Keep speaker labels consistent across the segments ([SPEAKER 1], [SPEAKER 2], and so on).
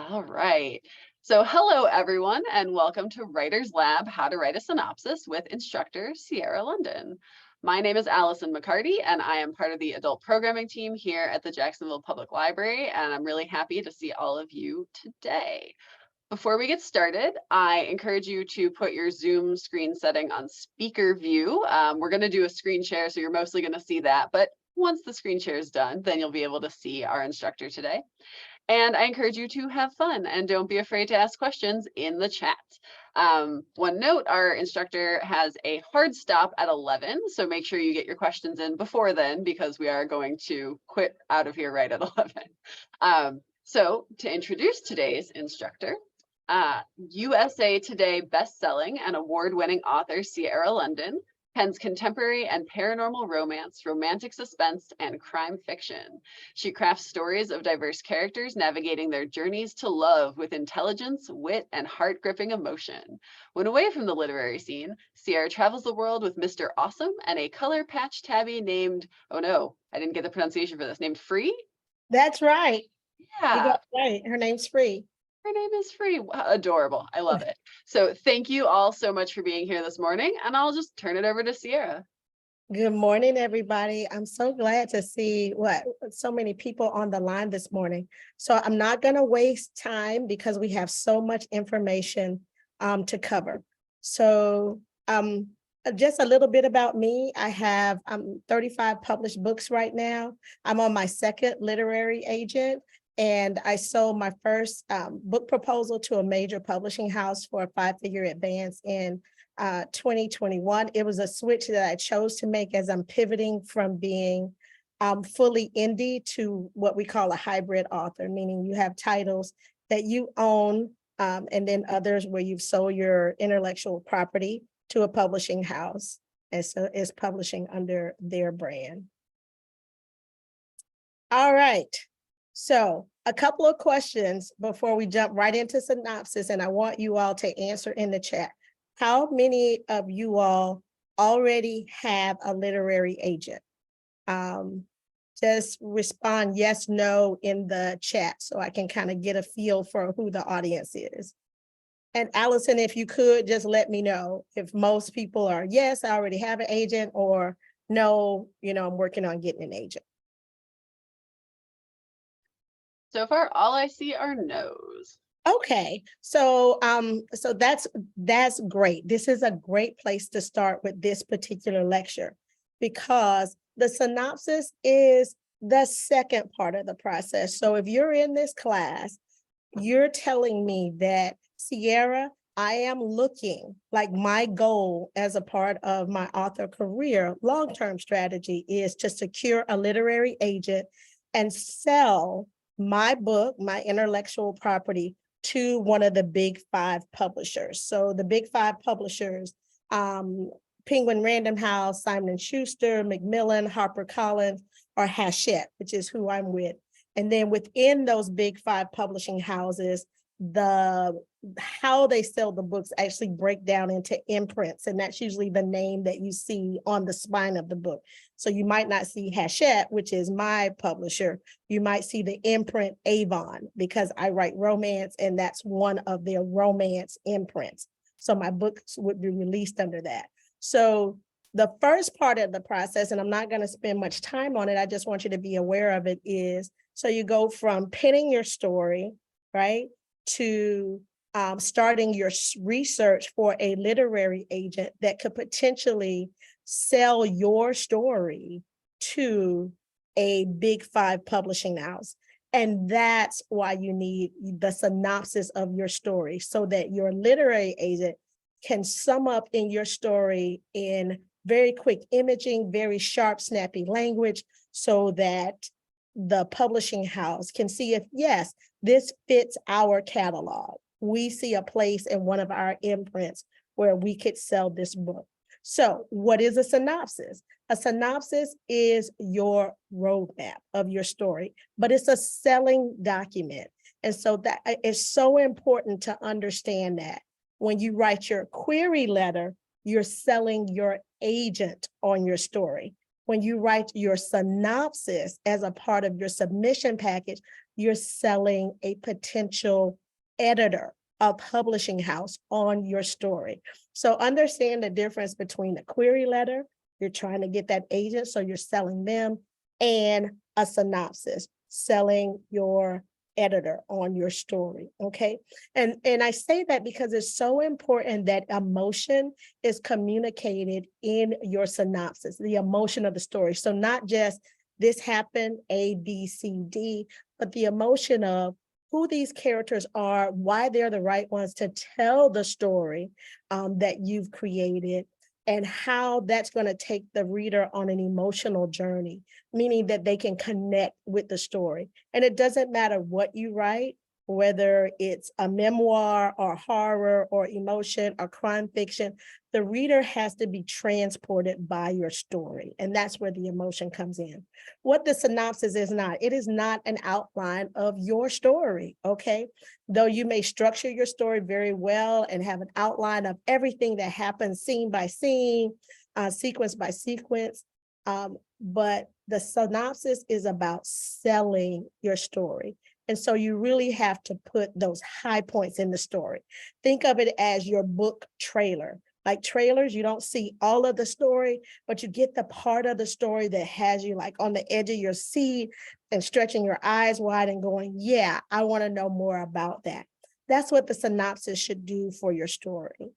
[SPEAKER 1] All right. So hello, everyone, and welcome to Writer's Lab, How to Write a Synopsis with instructor Siera London. My name is Allison McCarty, and I am part of the adult programming team here at the Jacksonville Public Library, and I'm really happy to see all of you today. Before we get started, I encourage you to put your Zoom screen setting on speaker view. We're going to do a screen share, so you're mostly going to see that, but once the screen share is done, then you'll be able to see our instructor today. And I encourage you to have fun and don't be afraid to ask questions in the chat. One note, our instructor has a hard stop at 11, so make sure you get your questions in before then because we are going to quit out of here right at 11. So to introduce today's instructor, USA Today bestselling and award-winning author Siera London pens contemporary and paranormal romance, romantic suspense, and crime fiction. She crafts stories of diverse characters navigating their journeys to love with intelligence, wit, and heart-gripping emotion. When away from the literary scene, Siera travels the world with Mr. Awesome and a color patch tabby named, oh no, I didn't get the pronunciation for this, named Free?
[SPEAKER 2] That's right. You
[SPEAKER 1] Yeah.
[SPEAKER 2] got it right. Her name's Free.
[SPEAKER 1] Her name is Free. Wow, adorable. I love it. So thank you all so much for being here this morning, and I'll just turn it over to Siera.
[SPEAKER 2] Good morning, everybody. I'm so glad to see so many people on the line this morning. So I'm not going to waste time because we have so much information to cover. So just a little bit about me. I have 35 published books right now. I'm on my second literary agent. And I sold my first book proposal to a major publishing house for a 5-figure advance in 2021. It was a switch that I chose to make as I'm pivoting from being fully indie to what we call a hybrid author, meaning you have titles that you own and then others where you've sold your intellectual property to a publishing house. And so it's publishing under their brand. All right. So a couple of questions before we jump right into synopsis, and I want you all to answer in the chat. How many of you all already have a literary agent? Just respond yes, no in the chat so I can kind of get a feel for who the audience is. And Allison, if you could just let me know if most people are yes, I already have an agent, or no, I'm working on getting an agent.
[SPEAKER 1] So far, all I see are no's.
[SPEAKER 2] Okay, so that's great. This is a great place to start with this particular lecture because the synopsis is the second part of the process. So if you're in this class, you're telling me that, Siera, I am looking, like my goal as a part of my author career, long-term strategy is to secure a literary agent and sell my book, my intellectual property, to one of the big 5 publishers. So the big 5 publishers, Penguin Random House, Simon & Schuster, Macmillan, HarperCollins, or Hachette, which is who I'm with. And then within those big 5 publishing houses, how they sell the books actually break down into imprints, and that's usually the name that you see on the spine of the book. So you might not see Hachette, which is my publisher. You might see the imprint Avon because I write romance, and that's one of their romance imprints. So my books would be released under that. So the first part of the process, and I'm not going to spend much time on it, I just want you to be aware of it, is so you go from penning your story, right, to starting your research for a literary agent that could potentially sell your story to a big 5 publishing house. And that's why you need the synopsis of your story so that your literary agent can sum up in your story in very quick imaging, very sharp, snappy language so that the publishing house can see if, yes, this fits our catalog. We see a place in one of our imprints where we could sell this book. So what is a synopsis? A synopsis is your roadmap of your story, but it's a selling document. And so that is so important to understand that when you write your query letter, you're selling your agent on your story. When you write your synopsis as a part of your submission package, you're selling a potential editor, a publishing house on your story. So understand the difference between a query letter, you're trying to get that agent, so you're selling them, and a synopsis, selling your editor on your story. Okay. And I say that because it's so important that emotion is communicated in your synopsis, the emotion of the story. So not just this happened, A, B, C, D, but the emotion of who these characters are, why they're the right ones to tell the story that you've created, and how that's going to take the reader on an emotional journey, meaning that they can connect with the story. And it doesn't matter what you write, whether it's a memoir or horror or emotion or crime fiction, the reader has to be transported by your story. And that's where the emotion comes in. What the synopsis is not, it is not an outline of your story, okay? Though you may structure your story very well and have an outline of everything that happens scene by scene, sequence by sequence, but the synopsis is about selling your story. And so you really have to put those high points in the story. Think of it as your book trailer. Like trailers, you don't see all of the story, but you get the part of the story that has you like on the edge of your seat and stretching your eyes wide and going, yeah, I want to know more about that. That's what the synopsis should do for your story.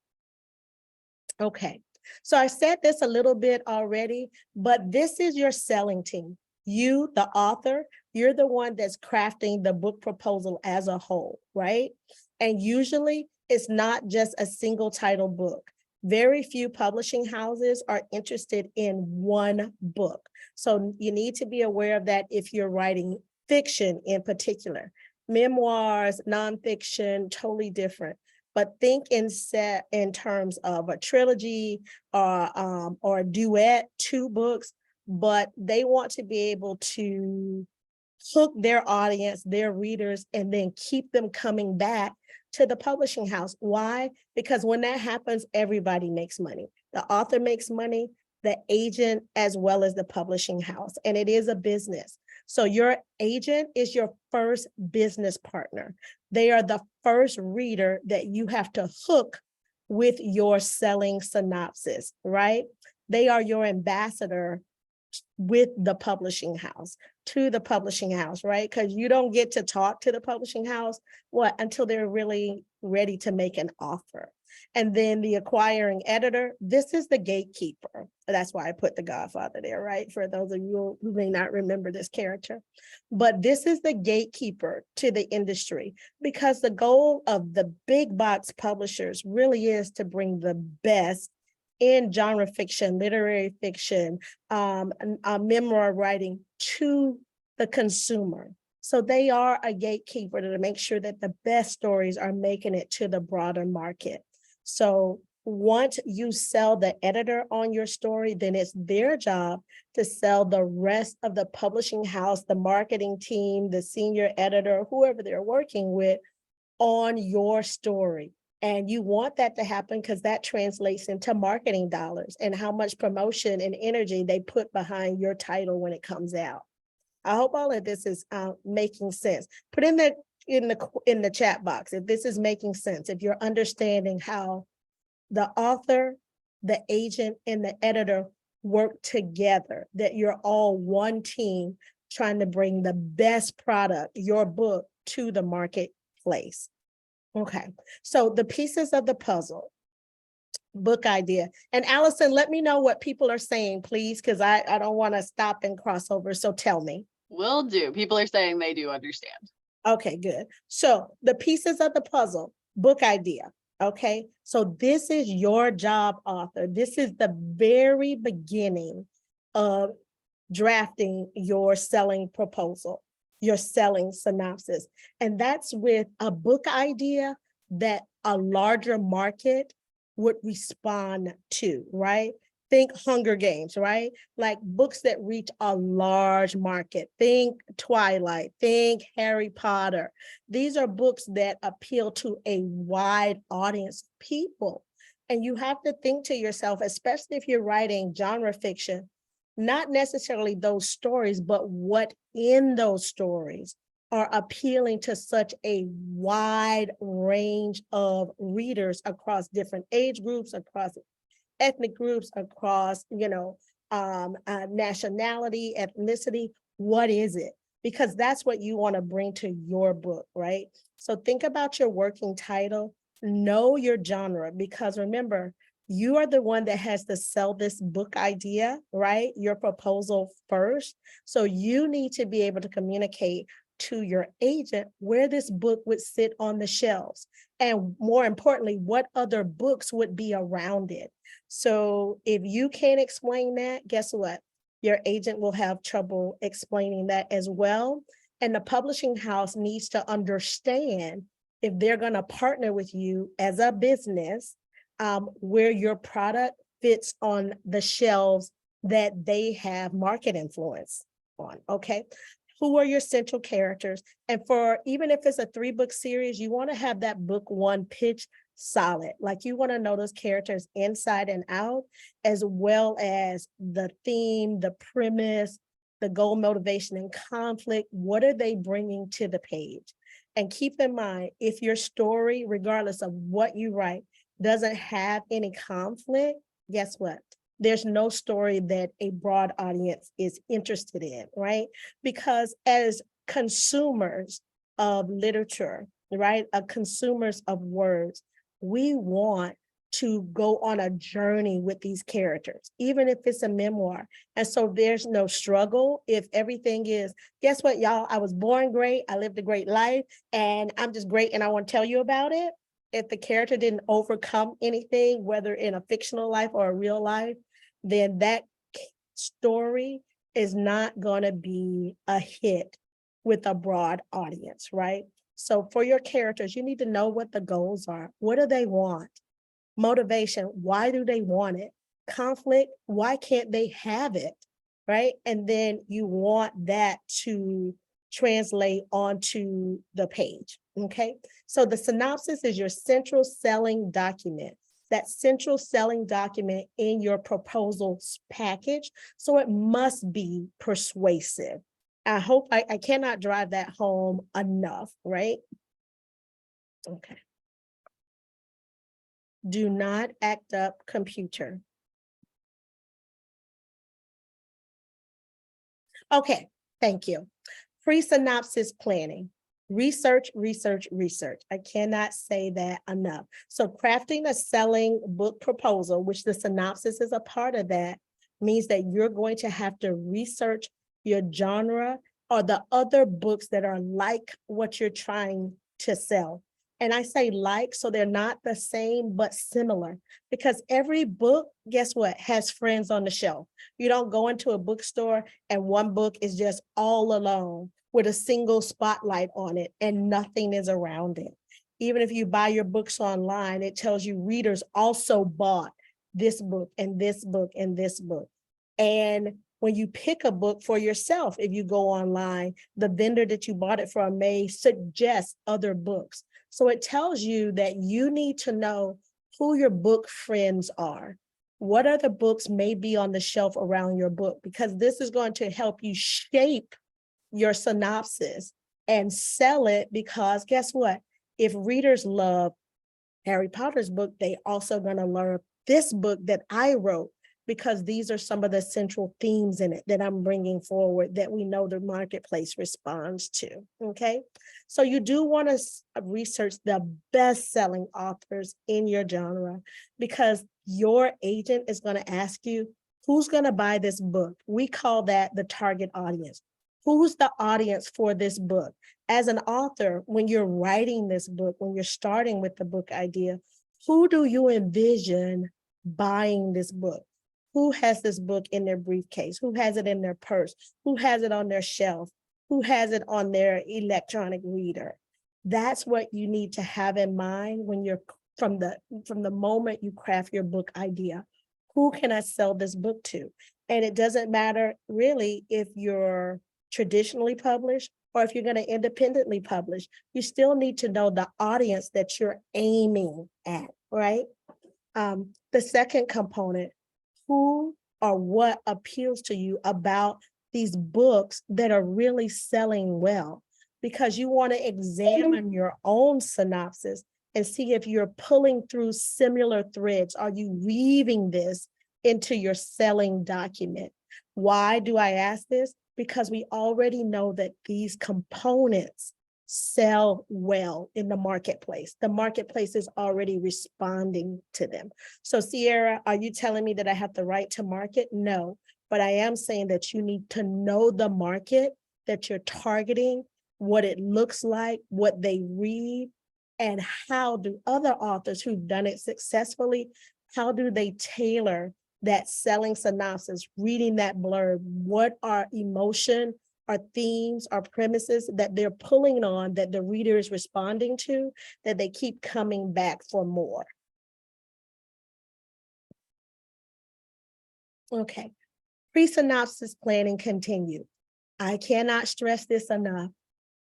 [SPEAKER 2] Okay, so I said this a little bit already, but this is your selling team. You, the author, you're the one that's crafting the book proposal as a whole, right? And usually it's not just a single title book. Very few publishing houses are interested in one book. So you need to be aware of that if you're writing fiction in particular. Memoirs, nonfiction, totally different. But think in terms of a trilogy or a duet, 2 books, but they want to be able to hook their audience, their readers, and then keep them coming back to the publishing house. Why? Because when that happens, everybody makes money. The author makes money, the agent, as well as the publishing house, and it is a business. So your agent is your first business partner. They are the first reader that you have to hook with your selling synopsis, right? They are your ambassador with the publishing house, to the publishing house, right? Because you don't get to talk to the publishing house until they're really ready to make an offer. And then the acquiring editor, this is the gatekeeper. That's why I put the Godfather there, right? For those of you who may not remember this character. But this is the gatekeeper to the industry, because the goal of the big box publishers really is to bring the best in genre fiction, literary fiction, memoir writing to the consumer. So they are a gatekeeper to make sure that the best stories are making it to the broader market. So once you sell the editor on your story, then it's their job to sell the rest of the publishing house, the marketing team, the senior editor, whoever they're working with on your story. And you want that to happen because that translates into marketing dollars and how much promotion and energy they put behind your title when it comes out. I hope all of this is making sense. Put in the chat box if this is making sense, if you're understanding how the author, the agent, and the editor work together, that you're all one team trying to bring the best product, your book, to the marketplace. Okay, so the pieces of the puzzle, book idea. And Allison, let me know what people are saying, please, because I don't want to stop and cross over. So tell me.
[SPEAKER 1] Will do. People are saying they do understand.
[SPEAKER 2] Okay, good. So the pieces of the puzzle, book idea. Okay, so this is your job, author. This is the very beginning of drafting your selling proposal, your selling synopsis. And that's with a book idea that a larger market would respond to, right? Think Hunger Games, right? Like books that reach a large market. Think Twilight, think Harry Potter. These are books that appeal to a wide audience of people. And you have to think to yourself, especially if you're writing genre fiction, not necessarily those stories, but what in those stories are appealing to such a wide range of readers across different age groups, across ethnic groups, across, nationality, ethnicity? What is it? Because that's what you want to bring to your book, right? So think about your working title, know your genre, because remember, you are the one that has to sell this book idea, right? Your proposal first. So you need to be able to communicate to your agent where this book would sit on the shelves. And more importantly, what other books would be around it. So if you can't explain that, guess what? Your agent will have trouble explaining that as well. And the publishing house needs to understand if they're going to partner with you as a business, where your product fits on the shelves that they have market influence on, okay? Who are your central characters? And for, even if it's a 3-book series, you want to have that book one pitch solid. Like, you want to know those characters inside and out, as well as the theme, the premise, the goal, motivation, and conflict. What are they bringing to the page? And keep in mind, if your story, regardless of what you write, doesn't have any conflict, guess what? There's no story that a broad audience is interested in, right? Because as consumers of literature, right, consumers of words, we want to go on a journey with these characters, even if it's a memoir. And so there's no struggle if everything is, guess what, y'all? I was born great, I lived a great life, and I'm just great, and I want to tell you about it. If the character didn't overcome anything, whether in a fictional life or a real life, then that story is not going to be a hit with a broad audience, right? So for your characters, you need to know what the goals are. What do they want? Motivation, why do they want it? Conflict, why can't they have it, right? And then you want that to translate onto the page, okay? So the synopsis is your central selling document, that central selling document in your proposals package. So it must be persuasive. I hope I cannot drive that home enough, right? Okay. Do not act up, computer. Okay, thank you. Pre-synopsis planning. Research, research, research. I cannot say that enough. So crafting a selling book proposal, which the synopsis is a part of that, means that you're going to have to research your genre or the other books that are like what you're trying to sell. And I say like, so they're not the same, but similar, because every book, guess what, has friends on the shelf. You don't go into a bookstore and one book is just all alone with a single spotlight on it and nothing is around it. Even if you buy your books online, it tells you readers also bought this book and this book and this book. And when you pick a book for yourself, if you go online, the vendor that you bought it from may suggest other books. So it tells you that you need to know who your book friends are. What other books may be on the shelf around your book? Because this is going to help you shape your synopsis and sell it, because guess what? If readers love Harry Potter's book, they also going to love this book that I wrote, because these are some of the central themes in it that I'm bringing forward that we know the marketplace responds to, okay? So you do want to research the best-selling authors in your genre, because your agent is going to ask you, who's going to buy this book? We call that the target audience. Who's the audience for this book? As an author, when you're writing this book, when you're starting with the book idea, who do you envision buying this book? Who has this book in their briefcase? Who has it in their purse? Who has it on their shelf? Who has it on their electronic reader? That's what you need to have in mind when you're from the moment you craft your book idea. Who can I sell this book to? And it doesn't matter really if you're traditionally published or if you're going to independently publish. You still need to know the audience that you're aiming at, right? The second component, who or what appeals to you about these books that are really selling well? because you want to examine your own synopsis and see if you're pulling through similar threads. Are you weaving this into your selling document? Why do I ask this? Because we already know that these components sell well in the marketplace. The marketplace is already responding to them. So Siera, are you telling me that I have the right to market? No, but I am saying that you need to know the market that you're targeting, what it looks like, what they read, and how do other authors who've done it successfully, how do they tailor that selling synopsis, reading that blurb? What are emotion, are themes, are premises that they're pulling on that the reader is responding to, that they keep coming back for more? Okay, pre-synopsis planning continued. I cannot stress this enough.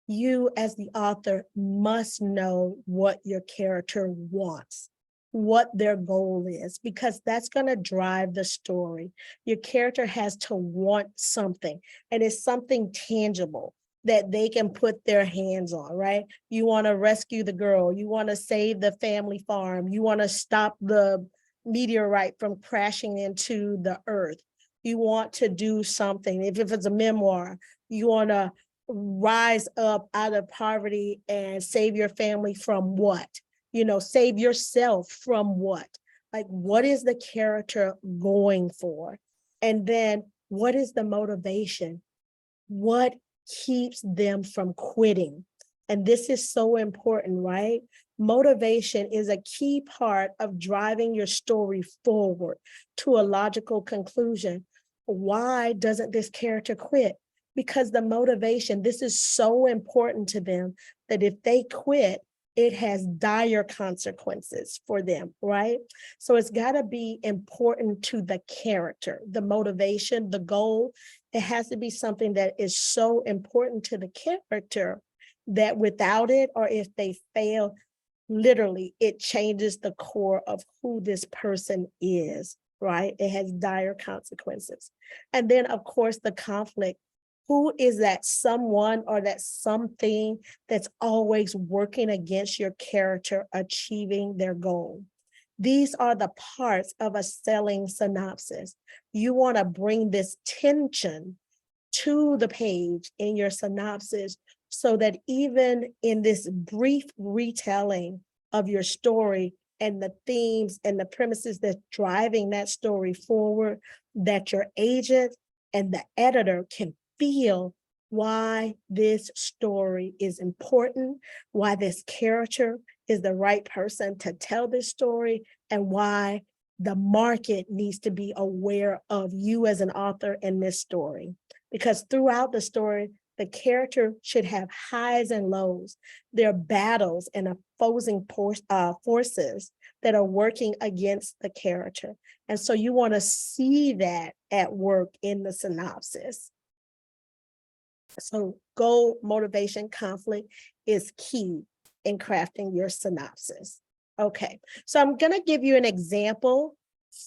[SPEAKER 2] You as the author must know what your character wants, what their goal is, because that's going to drive the story. Your character has to want something, and it's something tangible that they can put their hands on, right? You want to rescue the girl, you want to save the family farm, you want to stop the meteorite from crashing into the earth. You want to do something. If it's a memoir, you want to rise up out of poverty and save your family from what? Save yourself from what? Like, what is the character going for? And then what is the motivation? What keeps them from quitting? And this is so important, right? Motivation is a key part of driving your story forward to a logical conclusion. Why doesn't this character quit? Because the motivation, this is so important to them that if they quit, it has dire consequences for them, right? So it's got to be important to the character, the motivation, the goal. It has to be something that is so important to the character that without it, or if they fail, literally, it changes the core of who this person is, right? It has dire consequences. And then, of course, the conflict. Who is that someone or that something that's always working against your character achieving their goal? These are the parts of a selling synopsis. You want to bring this tension to the page in your synopsis so that even in this brief retelling of your story and the themes and the premises that's driving that story forward, that your agent and the editor can feel why this story is important, why this character is the right person to tell this story, and why the market needs to be aware of you as an author in this story. Because throughout the story, the character should have highs and lows. There are battles and opposing forces that are working against the character. And so you want to see that at work in the synopsis. So goal, motivation, conflict is key in crafting your synopsis. Okay, so I'm going to give you an example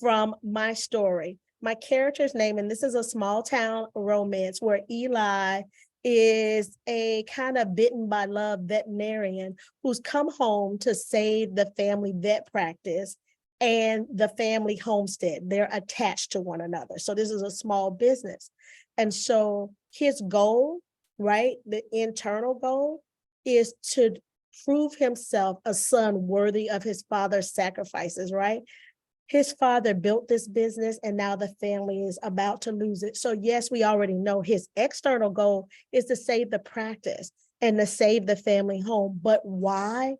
[SPEAKER 2] from my story. My character's name, and this is a small town romance where Eli is a kind of bitten by love veterinarian who's come home to save the family vet practice and the family homestead. They're attached to one another. So this is a small business. And so his goal, right, the internal goal is to prove himself a son worthy of his father's sacrifices, right? His father built this business and now the family is about to lose it. So yes, we already know his external goal is to save the practice and to save the family home. But why?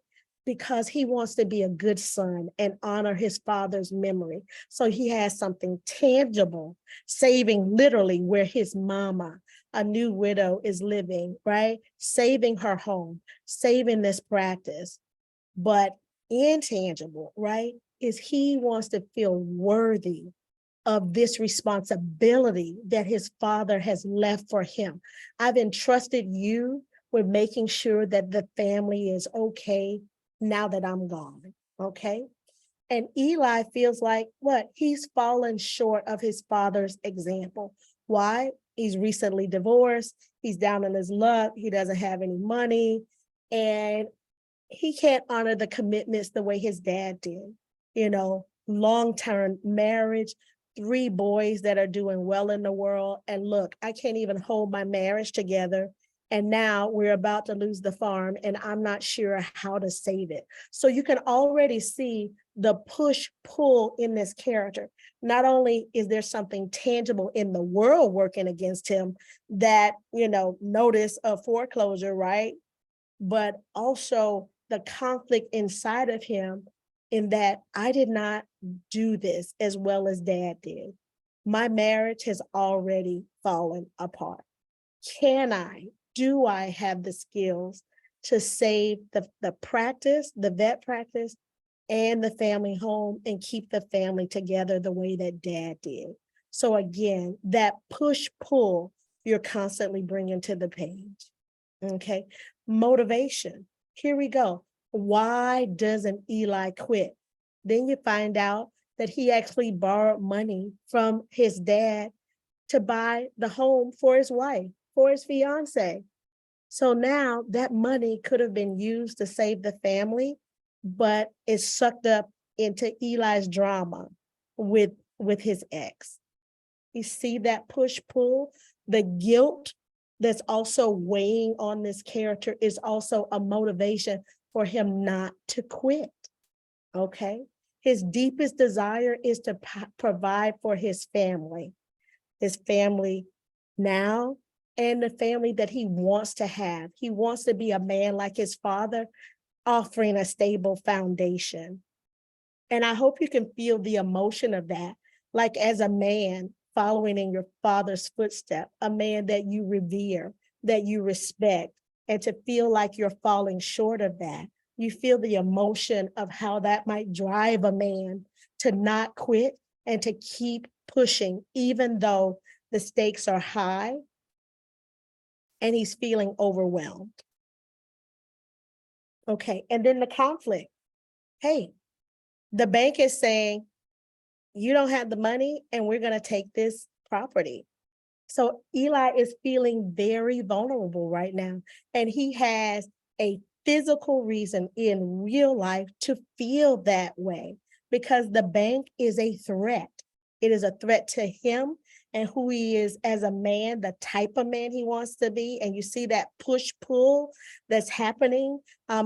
[SPEAKER 2] Because he wants to be a good son and honor his father's memory. So he has something tangible, saving literally where his mama, a new widow, is living, right? Saving her home, saving this practice. But intangible, right, is he wants to feel worthy of this responsibility that his father has left for him. I've entrusted you with making sure that the family is okay now that I'm gone, okay? And Eli feels like what? He's fallen short of his father's example. Why? He's recently divorced. He's down in his luck. He doesn't have any money. And he can't honor the commitments the way his dad did. Long-term marriage, 3 boys that are doing well in the world. And look, I can't even hold my marriage together. And now we're about to lose the farm, and I'm not sure how to save it. So you can already see the push-pull in this character. Not only is there something tangible in the world working against him that, notice of foreclosure, right? But also the conflict inside of him in that I did not do this as well as dad did. My marriage has already fallen apart. Do I have the skills to save the practice, the vet practice, and the family home and keep the family together the way that dad did? So again, that push-pull you're constantly bringing to the page. Okay, motivation. Here we go. Why doesn't Eli quit? Then you find out that he actually borrowed money from his dad to buy the home for his wife, for his fiance. So now that money could have been used to save the family, but it's sucked up into Eli's drama with his ex. You see that push-pull, the guilt that's also weighing on this character is also a motivation for him not to quit, okay? His deepest desire is to provide for his family now and the family that he wants to have. He wants to be a man like his father, offering a stable foundation. And I hope you can feel the emotion of that, like as a man following in your father's footsteps, a man that you revere, that you respect, and to feel like you're falling short of that. You feel the emotion of how that might drive a man to not quit and to keep pushing, even though the stakes are high and he's feeling overwhelmed. Okay, and then the conflict. Hey, the bank is saying, you don't have the money and we're going to take this property. So Eli is feeling very vulnerable right now. And he has a physical reason in real life to feel that way because the bank is a threat. It is a threat to him and who he is as a man, the type of man he wants to be. And you see that push-pull that's happening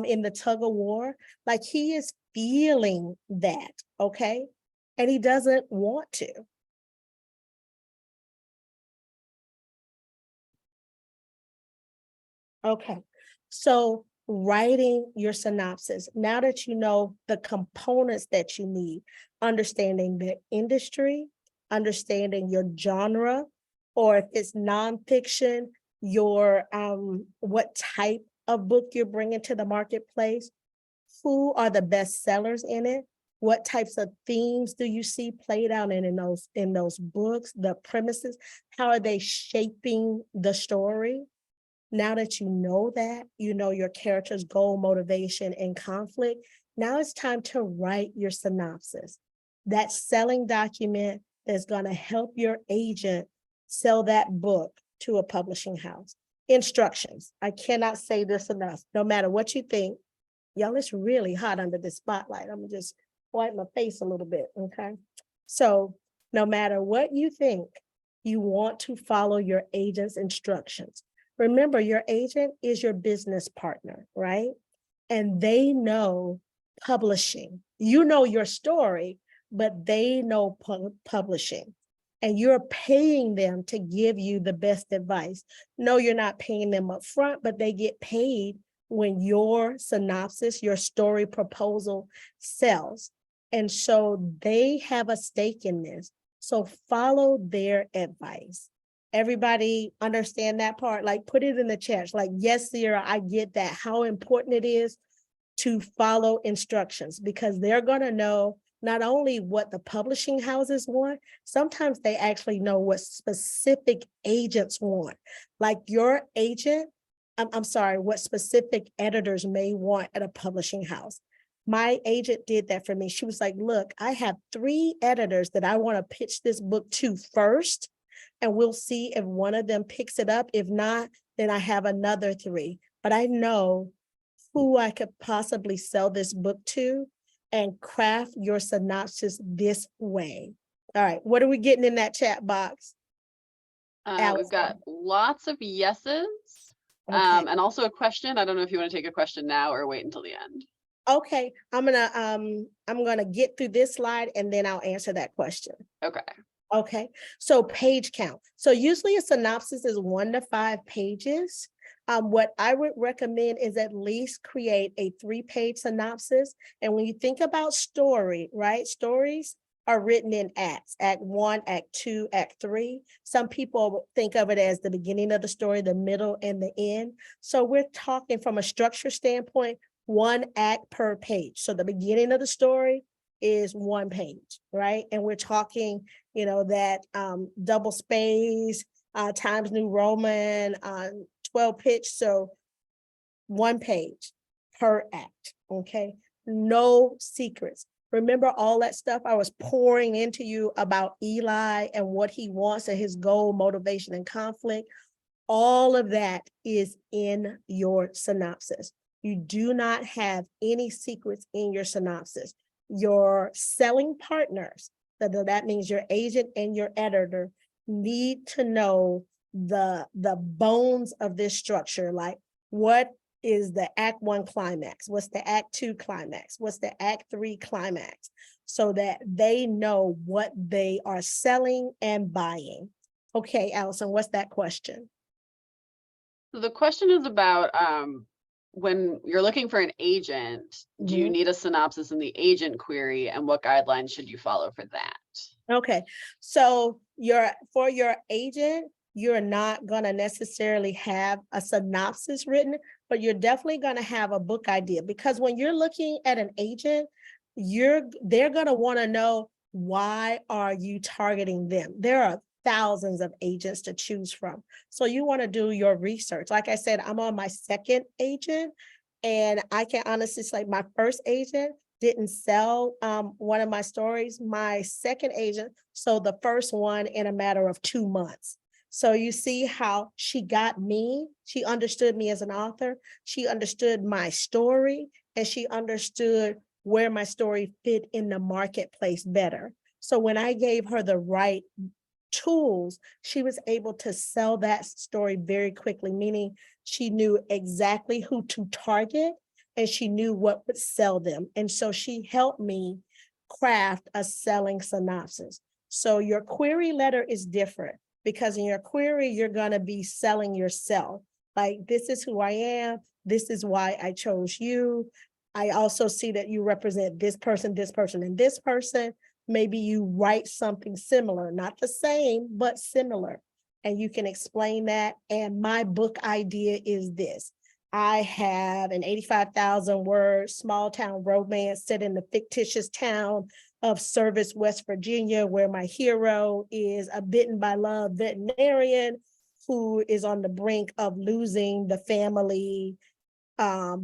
[SPEAKER 2] in the tug of war. Like he is feeling that, okay? And he doesn't want to. Okay, so writing your synopsis, now that you know the components that you need, understanding the industry, understanding your genre, or if it's nonfiction, your what type of book you're bringing to the marketplace, who are the best sellers in it, what types of themes do you see played out in those books, the premises, how are they shaping the story? Now that you know that, you know your character's goal, motivation, and conflict, now it's time to write your synopsis. That selling document that's going to help your agent sell that book to a publishing house. Instructions. I cannot say this enough. No matter what you think, y'all, it's really hot under this spotlight. I'm gonna just wipe my face a little bit, okay? So no matter what you think, you want to follow your agent's instructions. Remember, your agent is your business partner, right? And they know publishing. You know your story, but they know publishing. And you're paying them to give you the best advice. No, you're not paying them up front, but they get paid when your synopsis, your story proposal sells. And so they have a stake in this. So follow their advice. Everybody understand that part? Like put it in the chat. Like, yes, Siera, I get that. How important it is to follow instructions because they're going to know not only what the publishing houses want, sometimes they actually know what specific agents want. Like your agent, I'm sorry, what specific editors may want at a publishing house. My agent did that for me. She was like, look, I have 3 editors that I want to pitch this book to first. and we'll see if one of them picks it up. If not, then I have another 3. But I know who I could possibly sell this book to and craft your synopsis this way. All right, what are we getting in that chat box?
[SPEAKER 1] We've
[SPEAKER 2] Allison.
[SPEAKER 1] got lots of yeses,
[SPEAKER 2] Okay.
[SPEAKER 1] and also a question. I don't know if you want to take a question now or wait until the end.
[SPEAKER 2] Okay, I'm gonna get through this slide and then I'll answer that question.
[SPEAKER 1] Okay.
[SPEAKER 2] Okay, so page count. So usually a synopsis is 1 to 5 pages. What I would recommend is at least create a 3-page synopsis. And when you think about story, right? Stories are written in acts, act 1, act 2, act 3. Some people think of it as the beginning of the story, the middle, and the end. So we're talking from a structure standpoint, 1 act per page. So the beginning of the story is 1 page, right? And we're talking, that double space, Times New Roman, 12 pitch. So 1 page per act, okay? No secrets. Remember all that stuff I was pouring into you about Eli and what he wants and his goal, motivation, and conflict? All of that is in your synopsis. You do not have any secrets in your synopsis. Your selling partners, that means your agent and your editor, need to know the bones of this structure. Like, what is the act 1 climax? What's the act 2 climax? What's the act 3 climax? So that they know what they are selling and buying. Okay, Allison, what's that question?
[SPEAKER 1] So the question is about when you're looking for an agent, do you need a synopsis in the agent query, and what guidelines should you follow for that?
[SPEAKER 2] Okay, so for your agent, you're not going to necessarily have a synopsis written, but you're definitely going to have a book idea, because when you're looking at an agent, they're going to want to know, why are you targeting them? There are thousands of agents to choose from. So you want to do your research. Like I said, I'm on my 2nd agent, and I can honestly say my first agent didn't sell one of my stories. My 2nd agent sold the first one in a matter of 2 months. So you see how she got me. She understood me as an author. She understood my story, and she understood where my story fit in the marketplace better. So when I gave her the right tools, she was able to sell that story very quickly, meaning she knew exactly who to target and she knew what would sell them. And so she helped me craft a selling synopsis. So your query letter is different, because in your query, you're going to be selling yourself. Like, this is who I am. This is why I chose you. I also see that you represent this person, and this person. Maybe you write something similar, not the same, but similar. And you can explain that. And my book idea is this. I have an 85,000 word small town romance set in the fictitious town of Service, West Virginia, where my hero is a bitten by love veterinarian who is on the brink of losing the family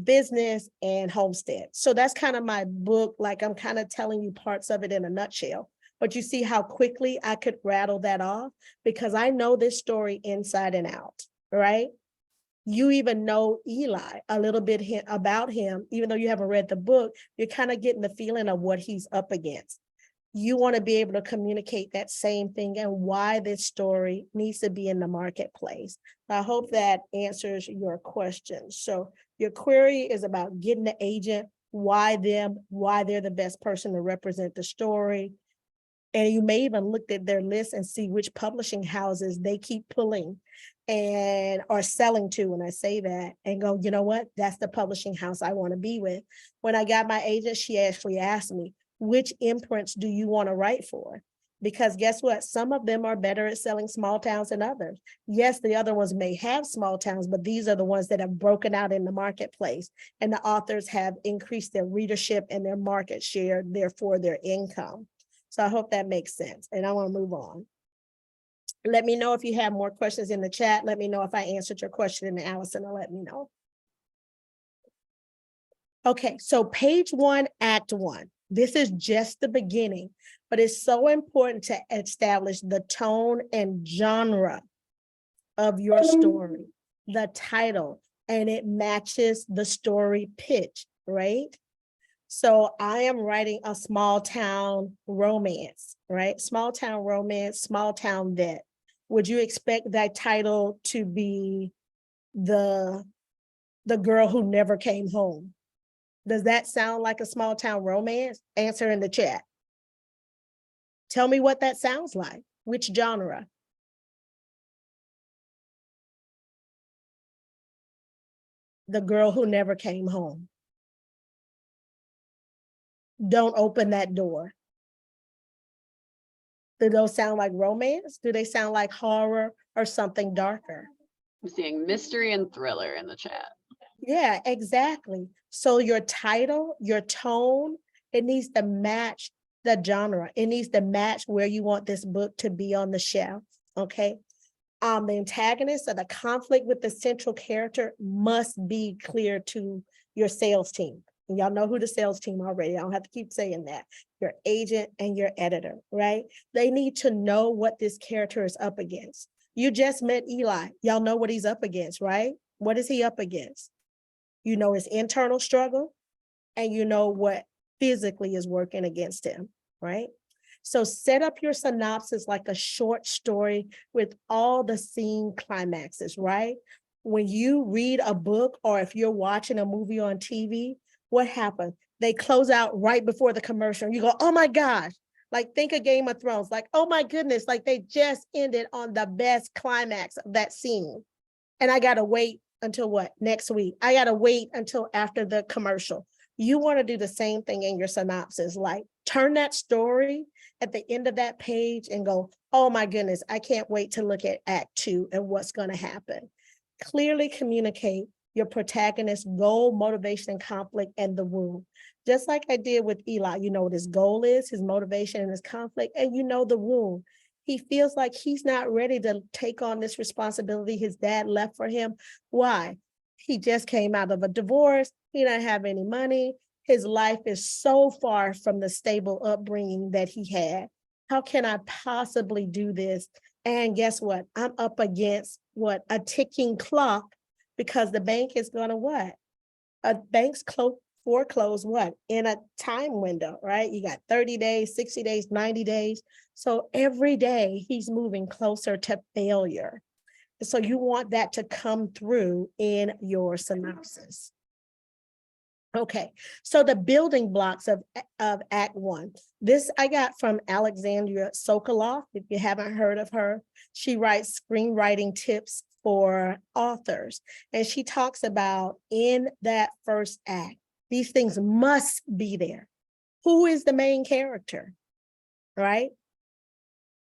[SPEAKER 2] business and homestead. So that's kind of my book. Like, I'm kind of telling you parts of it in a nutshell, but you see how quickly I could rattle that off, because I know this story inside and out, right? You even know Eli a little bit about him, even though you haven't read the book, you're kind of getting the feeling of what he's up against. You want to be able to communicate that same thing and why this story needs to be in the marketplace. I hope that answers your question. So your query is about getting the agent, why them, why they're the best person to represent the story. And you may even look at their list and see which publishing houses they keep pulling and are selling to. When I say that, and go, you know what? That's the publishing house I want to be with. When I got my agent, she actually asked me, which imprints do you want to write for? Because guess what? Some of them are better at selling small towns than others. Yes, the other ones may have small towns, but these are the ones that have broken out in the marketplace, and the authors have increased their readership and their market share, therefore their income. So I hope that makes sense. And I want to move on. Let me know if you have more questions in the chat. Let me know if I answered your question, and Allison will let me know. Okay, so page 1, act 1. This is just the beginning, but it's so important to establish the tone and genre of your story, the title, and it matches the story pitch, right? So I am writing a small town romance, right? Small town romance, small town vet. Would you expect that title to be the girl who never came home? Does that sound like a small town romance? Answer in the chat. Tell me what that sounds like. Which genre? The girl who never came home. Don't open that door. Do those sound like romance? Do they sound like horror or something darker?
[SPEAKER 1] I'm seeing mystery and thriller in the chat.
[SPEAKER 2] Yeah, exactly. So your title, your tone, it needs to match the genre. It needs to match where you want this book to be on the shelf. Okay. The antagonist or the conflict with the central character must be clear to your sales team. And y'all know who the sales team already. I don't have to keep saying that. Your agent and your editor, right? They need to know what this character is up against. You just met Eli. Y'all know what he's up against, right? What is he up against? You know his internal struggle, and you know what physically is working against him, right? So set up your synopsis like a short story with all the scene climaxes, right? When you read a book or if you're watching a movie on TV, what happened? They close out right before the commercial. You go, oh my gosh. Like think of Game of Thrones, like, oh my goodness, like they just ended on the best climax of that scene. And I gotta wait until what? Next week. I gotta wait until after the commercial. You wanna do the same thing in your synopsis, like turn that story at the end of that page and go, oh my goodness, I can't wait to look at Act 2 and what's gonna happen. Clearly communicate your protagonist's goal, motivation, and conflict, and the wound. Just like I did with Eli, you know what his goal is, his motivation, and his conflict, and you know the wound. He feels like he's not ready to take on this responsibility his dad left for him. Why? He just came out of a divorce. He doesn't have any money. His life is so far from the stable upbringing that he had. How can I possibly do this? And guess what? I'm up against what? A ticking clock, because the bank is going to what? A bank's foreclose what? In a time window, right? You got 30 days, 60 days, 90 days. So every day he's moving closer to failure. So you want that to come through in your synopsis. Okay, so the building blocks of Act 1. This I got from Alexandria Sokoloff. If you haven't heard of her, she writes screenwriting tips for authors. And she talks about in that first act, these things must be there. Who is the main character, right?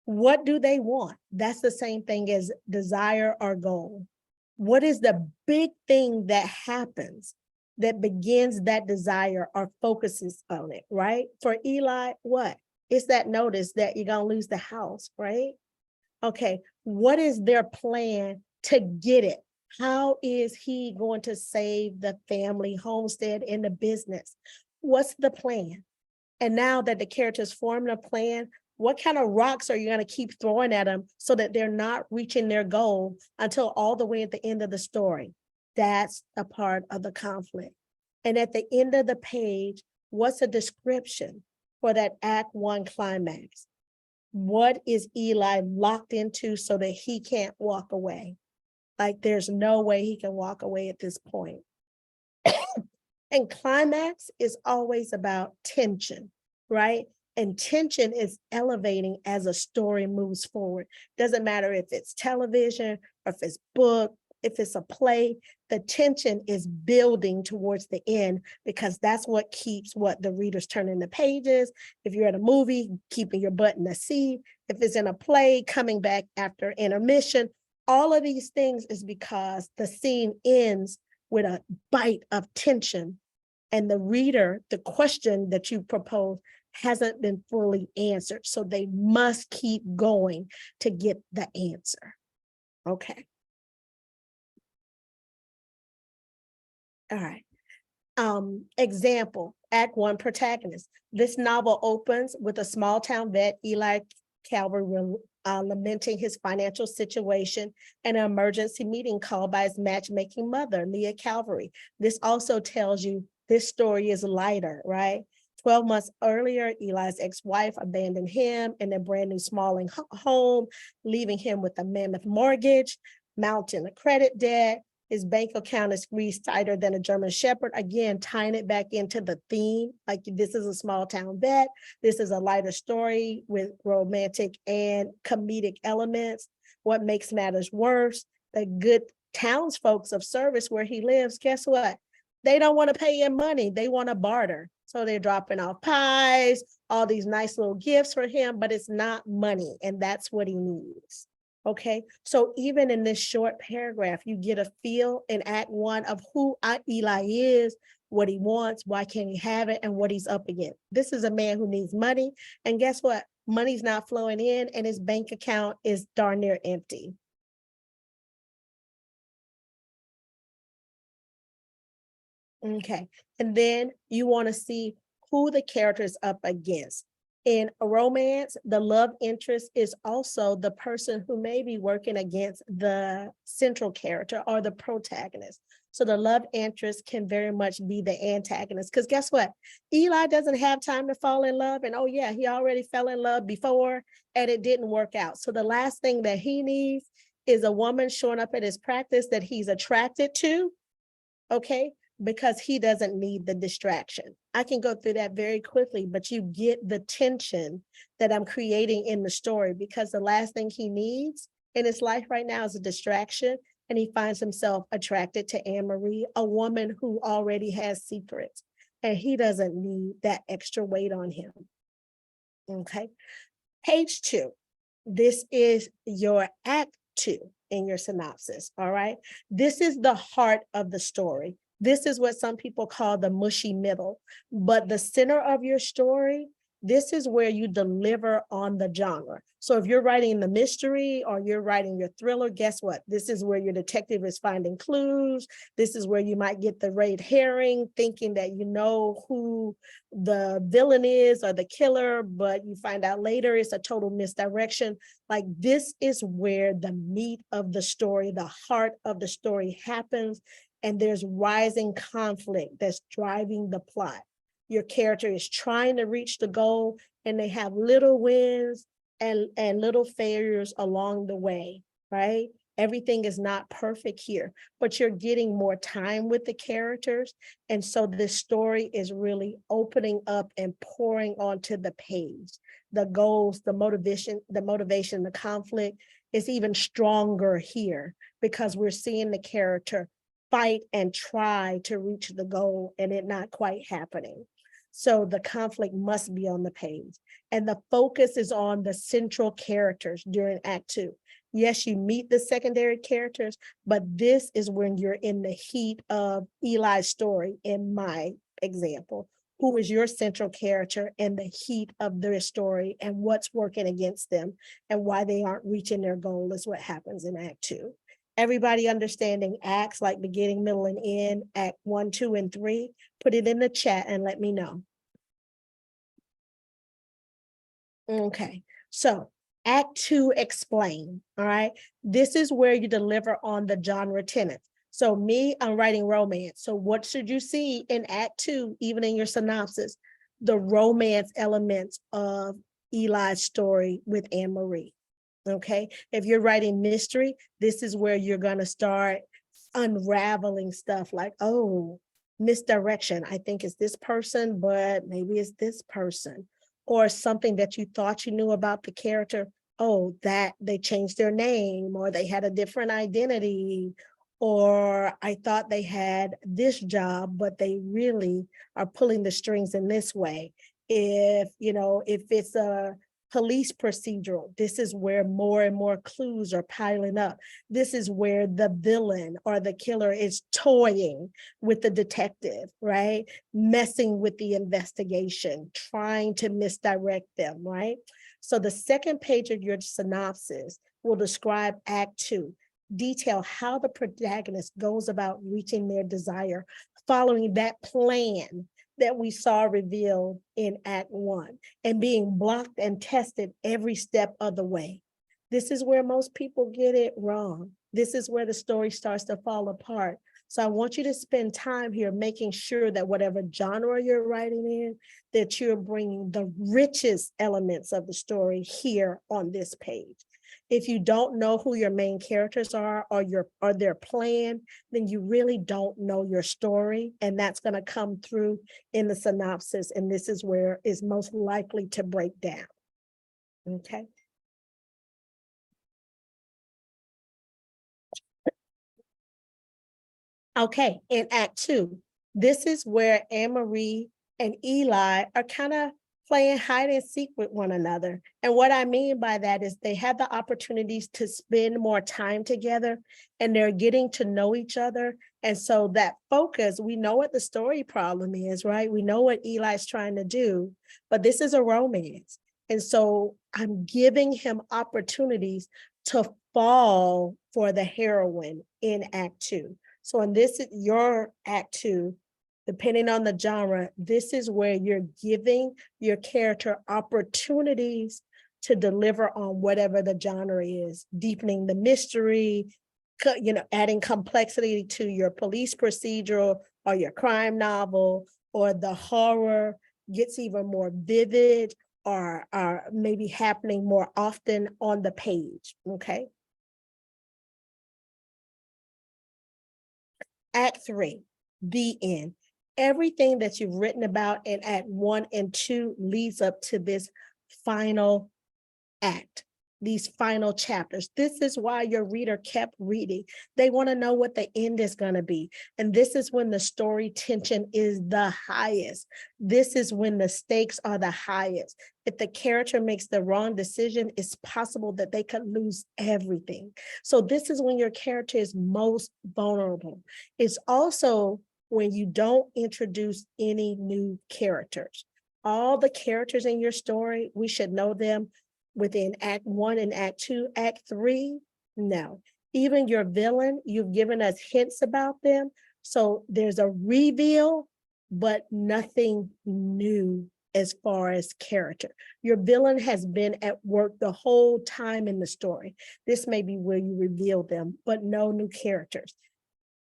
[SPEAKER 2] What do they want? That's the same thing as desire or goal. What is the big thing that happens that begins that desire or focuses on it, right? For Eli, what? It's that notice that you're going to lose the house, right? Okay, what is their plan to get it? How is he going to save the family homestead and the business? What's the plan? And now that the characters formed a plan, what kind of rocks are you going to keep throwing at them so that they're not reaching their goal until all the way at the end of the story? That's a part of the conflict. And at the end of the page, what's a description for that Act 1 climax? What is Eli locked into so that he can't walk away? Like there's no way he can walk away at this point. And climax is always about tension, right? And tension is elevating as a story moves forward. Doesn't matter if it's television, or if it's book, if it's a play, the tension is building towards the end because that's what keeps what the readers turning the pages. If you're at a movie, keeping your butt in the seat. If it's in a play, coming back after intermission. All of these things is because the scene ends with a bite of tension and the reader, the question that you propose hasn't been fully answered. So they must keep going to get the answer. Okay. All right. Example, Act 1 protagonist. This novel opens with a small town vet, Eli Calvary, lamenting his financial situation and an emergency meeting called by his matchmaking mother, Leah Calvary. This also tells you this story is lighter, right? 12 months earlier, Eli's ex-wife abandoned him in a brand new smalling home, leaving him with a mammoth mortgage, mounting a credit debt. His bank account is squeezed tighter than a German Shepherd. Again, tying it back into the theme, like this is a small town vet. This is a lighter story with romantic and comedic elements. What makes matters worse, the good townsfolk of service where he lives, guess what? They don't want to pay him money. They want to barter. So they're dropping off pies, all these nice little gifts for him, but it's not money. And that's what he needs. Okay, so even in this short paragraph, you get a feel in Act 1 of who Eli is, what he wants, why can't he have it, and what he's up against. This is a man who needs money, and guess what? Money's not flowing in, and his bank account is darn near empty. Okay, and then you want to see who the character is up against. In a romance, the love interest is also the person who may be working against the central character or the protagonist. So the love interest can very much be the antagonist, because guess what? Eli doesn't have time to fall in love. And oh yeah, he already fell in love before and it didn't work out. So the last thing that he needs is a woman showing up at his practice that he's attracted to, okay? Because he doesn't need the distraction. I can go through that very quickly, but you get the tension that I'm creating in the story, because the last thing he needs in his life right now is a distraction, and he finds himself attracted to Anne-Marie, a woman who already has secrets, and he doesn't need that extra weight on him. Okay, page 2. This is your Act 2 in your synopsis, all right? This is the heart of the story. This is what some people call the mushy middle, but the center of your story, this is where you deliver on the genre. So if you're writing the mystery or you're writing your thriller, guess what? This is where your detective is finding clues. This is where you might get the red herring, thinking that you know who the villain is or the killer, but you find out later it's a total misdirection. Like, this is where the meat of the story, the heart of the story happens. And there's rising conflict that's driving the plot. Your character is trying to reach the goal, and they have little wins and little failures along the way, right? Everything is not perfect here, but you're getting more time with the characters. And so this story is really opening up and pouring onto the page. The goals, the motivation, the conflict is even stronger here, because we're seeing the character fight and try to reach the goal and it not quite happening. So the conflict must be on the page. And the focus is on the central characters during Act 2. Yes, you meet the secondary characters, but this is when you're in the heat of Eli's story, in my example. Who is your central character in the heat of their story, and what's working against them and why they aren't reaching their goal is what happens in Act 2. Everybody understanding acts like beginning, middle, and end, Act 1, 2, and 3, put it in the chat and let me know. Okay, so Act 2, explain, all right? This is where you deliver on the genre tenets. So me, I'm writing romance. So what should you see in Act 2, even in your synopsis? The romance elements of Eli's story with Anne-Marie. Okay, if you're writing mystery, this is where you're going to start unraveling stuff like, oh, misdirection. I think it's this person, but maybe it's this person. Or something that you thought you knew about the character. Oh, that they changed their name, or they had a different identity, or I thought they had this job, but they really are pulling the strings in this way. If it's a police procedural, this is where more and more clues are piling up. This is where the villain or the killer is toying with the detective, right? Messing with the investigation, trying to misdirect them, right? So the second page of your synopsis will describe Act 2, detail how the protagonist goes about reaching their desire following that plan that we saw revealed in Act 1 and being blocked and tested every step of the way. This is where most people get it wrong. This is where the story starts to fall apart. So I want you to spend time here making sure that whatever genre you're writing in, that you're bringing the richest elements of the story here on this page. If you don't know who your main characters are or their plan, then you really don't know your story. And that's going to come through in the synopsis. And this is where it's most likely to break down. Okay. Okay, in Act 2, this is where Anne-Marie and Eli are kind of playing hide and seek with one another. And what I mean by that is they have the opportunities to spend more time together and they're getting to know each other. And so that focus, we know what the story problem is, right? We know what Eli's trying to do, but this is a romance. And so I'm giving him opportunities to fall for the heroine in Act 2. So in this, your Act 2, depending on the genre, this is where you're giving your character opportunities to deliver on whatever the genre is, deepening the mystery, adding complexity to your police procedural or your crime novel, or the horror gets even more vivid or maybe happening more often on the page, okay? Act 3, the end. Everything that you've written about in Act 1 and 2 leads up to this final act, these final chapters. This is why your reader kept reading. They want to know what the end is going to be. And this is when the story tension is the highest. This is when the stakes are the highest. If the character makes the wrong decision, it's possible that they could lose everything. So this is when your character is most vulnerable. It's also when you don't introduce any new characters. All the characters in your story, we should know them within Act 1 and Act 2. Act 3, no. Even your villain, you've given us hints about them. So there's a reveal, but nothing new as far as character. Your villain has been at work the whole time in the story. This may be where you reveal them, but no new characters.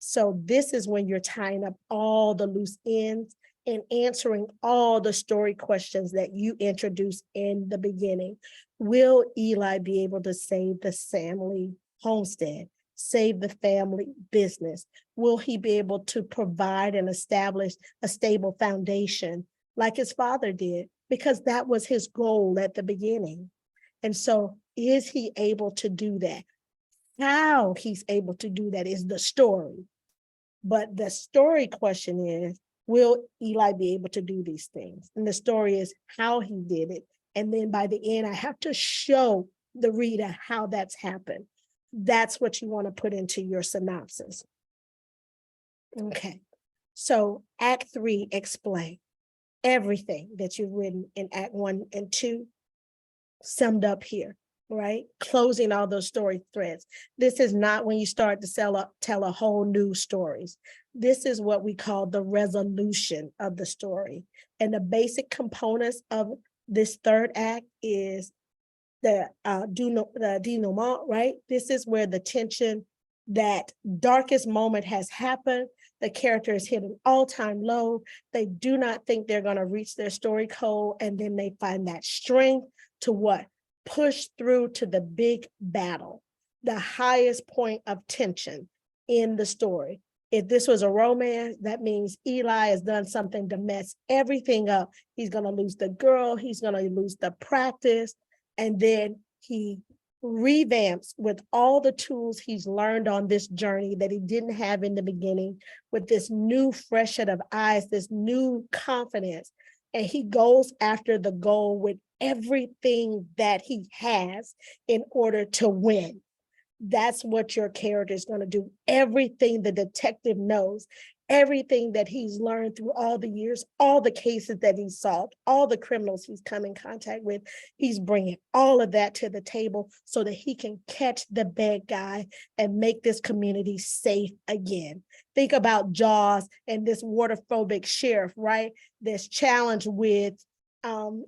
[SPEAKER 2] So this is when you're tying up all the loose ends and answering all the story questions that you introduced in the beginning. Will Eli be able to save the family homestead, save the family business? Will he be able to provide and establish a stable foundation like his father did? Because that was his goal at the beginning. And so is he able to do that? How he's able to do that is the story. But the story question is, will Eli be able to do these things? And the story is how he did it. And then by the end, I have to show the reader how that's happened. That's what you want to put into your synopsis. Okay. So Act 3, explain everything that you've written in Act 1 and 2 summed up here, right? Closing all those story threads. This is not when you start to tell a whole new stories. This is what we call the resolution of the story. And the basic components of this third act is the denouement, right? This is where the tension, that darkest moment has happened. The character is hit an all-time low. They do not think they're going to reach their story goal. And then they find that strength to what? Push through to the big battle, the highest point of tension in the story. If this was a romance, that means Eli has done something to mess everything up. He's going to lose the girl. He's going to lose the practice. And then he revamps with all the tools he's learned on this journey that he didn't have in the beginning, with this new fresh set of eyes, this new confidence. And he goes after the goal with everything that he has in order to win. That's what your character is going to do. Everything the detective knows, everything that he's learned through all the years, all the cases that he's solved, all the criminals he's come in contact with, he's bringing all of that to the table so that he can catch the bad guy and make this community safe again. Think about Jaws and this water-phobic sheriff, right? This challenge with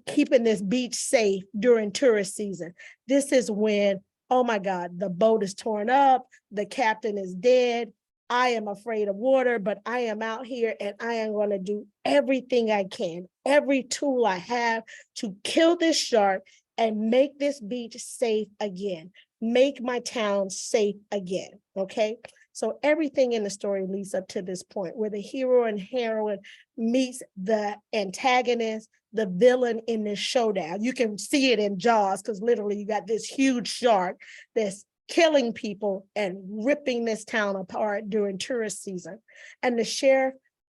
[SPEAKER 2] keeping this beach safe during tourist season. This is when, oh my God, the boat is torn up, the captain is dead, I am afraid of water, but I am out here and I am going to do everything I can, every tool I have to kill this shark and make this beach safe again, make my town safe again, okay? So everything in the story leads up to this point where the hero and heroine meets the antagonist, the villain in this showdown. You can see it in Jaws because literally you got this huge shark that's killing people and ripping this town apart during tourist season. And the sheriff,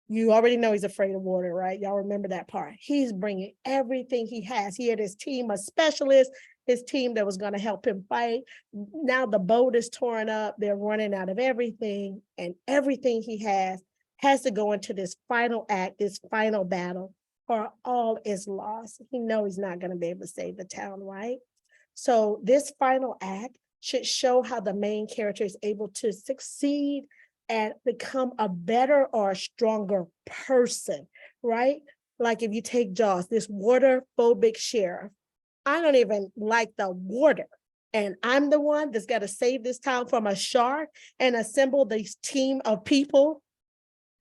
[SPEAKER 2] you already know he's afraid of water, right? Y'all remember that part. He's bringing everything he has. He had his team of specialists, his team that was going to help him fight. Now the boat is torn up. They're running out of everything, and everything he has to go into this final act, this final battle, or all is lost. He knows he's not going to be able to save the town, right? So this final act should show how the main character is able to succeed and become a better or a stronger person, right? Like if you take Jaws, this water phobic sheriff, I don't even like the water. And I'm the one that's got to save this town from a shark and assemble this team of people.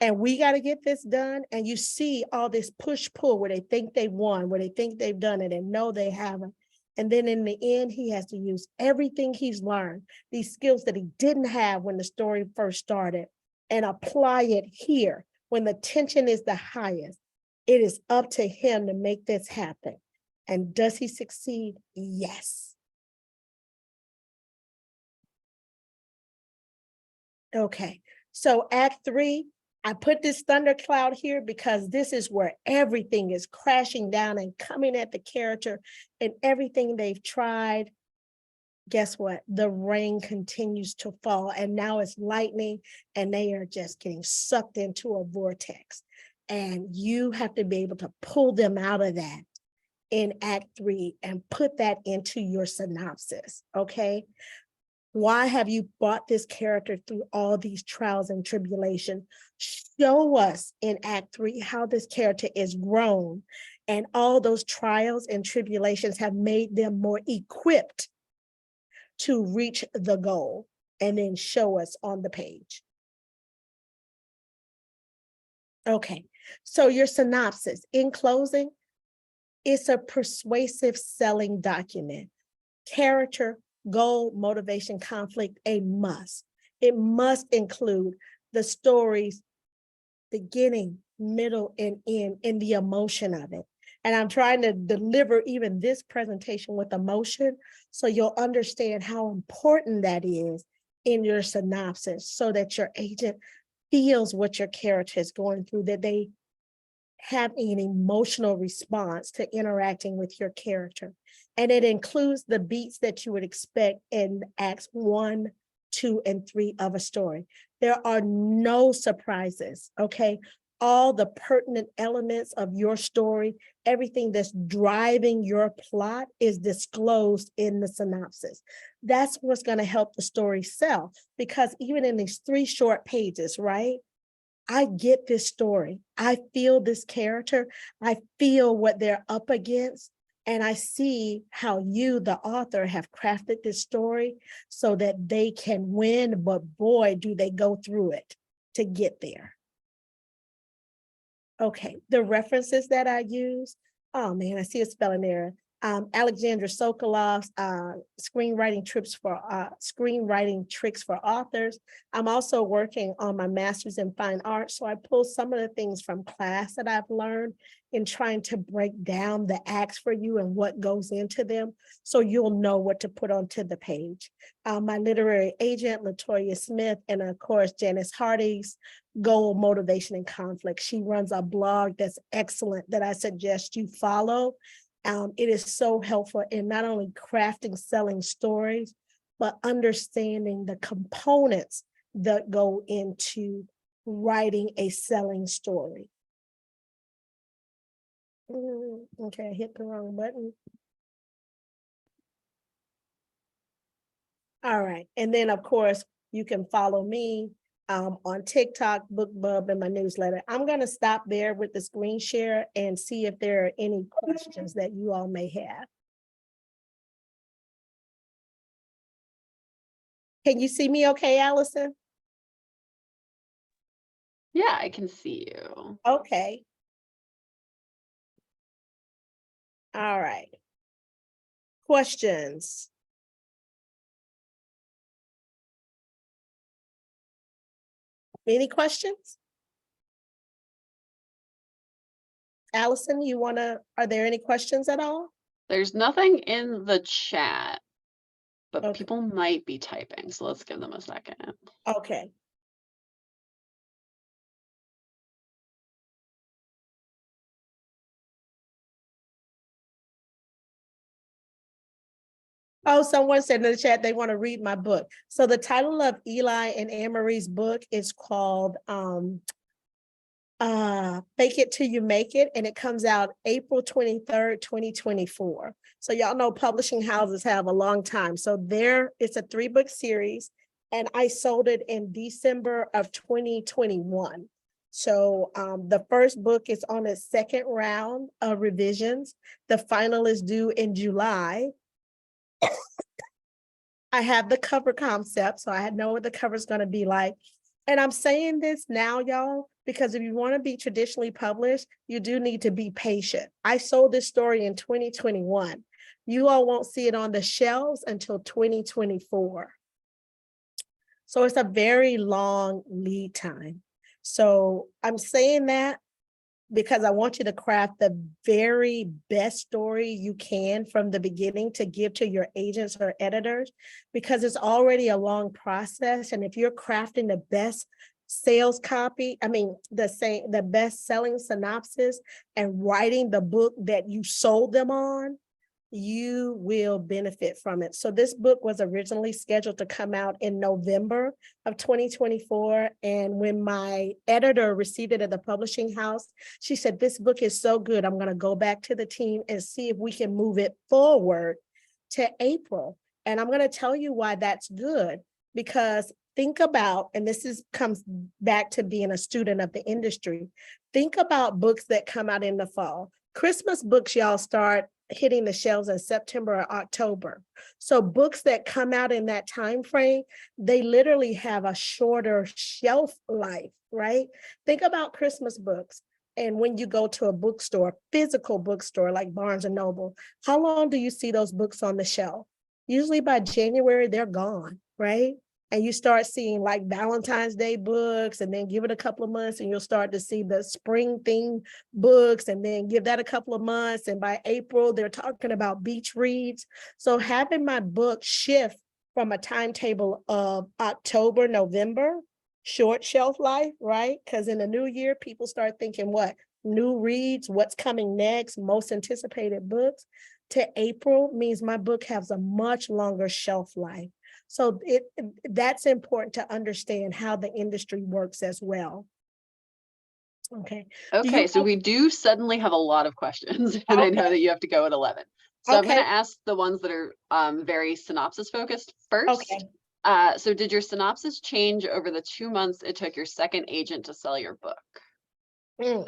[SPEAKER 2] And we got to get this done. And you see all this push-pull where they think they won, where they think they've done it and no, they haven't. And then in the end, he has to use everything he's learned, these skills that he didn't have when the story first started, and apply it here when the tension is the highest. It is up to him to make this happen. And does he succeed? Yes. Okay, so Act 3, I put this thundercloud here because this is where everything is crashing down and coming at the character and everything they've tried. Guess what? The rain continues to fall and now it's lightning and they are just getting sucked into a vortex. And you have to be able to pull them out of that in Act 3 and put that into your synopsis, okay? Why have you brought this character through all these trials and tribulations? Show us in Act 3 how this character is grown and all those trials and tribulations have made them more equipped to reach the goal, and then show us on the page. Okay, so your synopsis. In closing, it's a persuasive selling document. Character, goal, motivation, conflict, a must. It must include the story's beginning, middle, and end, and the emotion of it. And I'm trying to deliver even this presentation with emotion so you'll understand how important that is in your synopsis so that your agent feels what your character is going through, that they have an emotional response to interacting with your character. And it includes the beats that you would expect in Acts 1, 2, and 3 of a story. There are no surprises, okay? All the pertinent elements of your story, everything that's driving your plot is disclosed in the synopsis. That's what's going to help the story sell, because even in these 3 short pages, right? I get this story. I feel this character. I feel what they're up against. And I see how you, the author, have crafted this story so that they can win, but boy, do they go through it to get there. Okay, the references that I use, oh man, I see a spelling error. Alexandra Sokolov's screenwriting tricks for authors. I'm also working on my master's in fine arts, so I pull some of the things from class that I've learned in trying to break down the acts for you and what goes into them, so you'll know what to put onto the page. My literary agent, Latoya Smith, and of course, Janice Hardy's Goal, Motivation, and Conflict. She runs a blog that's excellent that I suggest you follow. It is so helpful in not only crafting, selling stories, but understanding the components that go into writing a selling story. Okay, I hit the wrong button. All right. And then, of course, you can follow me on TikTok, BookBub, and my newsletter. I'm going to stop there with the screen share and see if there are any questions that you all may have. Can you see me okay, Allison?
[SPEAKER 1] Yeah, I can see you.
[SPEAKER 2] Okay. All right. Questions? Any questions? Allison, are there any questions at all?
[SPEAKER 1] There's nothing in the chat, but
[SPEAKER 2] Okay.
[SPEAKER 1] people might be typing, so let's give them a second.
[SPEAKER 2] Okay. Oh, someone said in the chat they want to read my book. So the title of Eli and Anne-Marie's book is called Fake It Till You Make It, and it comes out April 23rd, 2024. So y'all know publishing houses have a long time. So it's a 3-book series, and I sold it in December of 2021. So the first book is on its second round of revisions. The final is due in July. I have the cover concept, so I know what the cover is going to be like. And I'm saying this now, y'all, because if you want to be traditionally published, you do need to be patient. I sold this story in 2021. You all won't see it on the shelves until 2024. So it's a very long lead time. So I'm saying that because I want you to craft the very best story you can from the beginning to give to your agents or editors, because it's already a long process. And if you're crafting the best sales copy, the best selling synopsis and writing the book that you sold them on, you will benefit from it. So this book was originally scheduled to come out in November of 2024. And when my editor received it at the publishing house, she said, this book is so good, I'm going to go back to the team and see if we can move it forward to April. And I'm going to tell you why that's good, because think about, and comes back to being a student of the industry, think about books that come out in the fall. Christmas books, y'all, start hitting the shelves in September or October. So books that come out in that time frame, they literally have a shorter shelf life, right? Think about Christmas books. And when you go to a bookstore, physical bookstore like Barnes and Noble, how long do you see those books on the shelf? Usually by January, they're gone, right? And you start seeing like Valentine's Day books, and then give it a couple of months and you'll start to see the spring theme books, and then give that a couple of months. And by April, they're talking about beach reads. So having my book shift from a timetable of October, November, short shelf life, right? Because in the new year, people start thinking what? New reads, what's coming next, most anticipated books, to April means my book has a much longer shelf life. So that's important to understand how the industry works as well. Okay.
[SPEAKER 1] Okay, so we do suddenly have a lot of questions, and I know that you have to go at 11. So I'm going to ask the ones that are very synopsis focused first.
[SPEAKER 2] Okay.
[SPEAKER 1] So did your synopsis change over the 2 months it took your second agent to sell your book?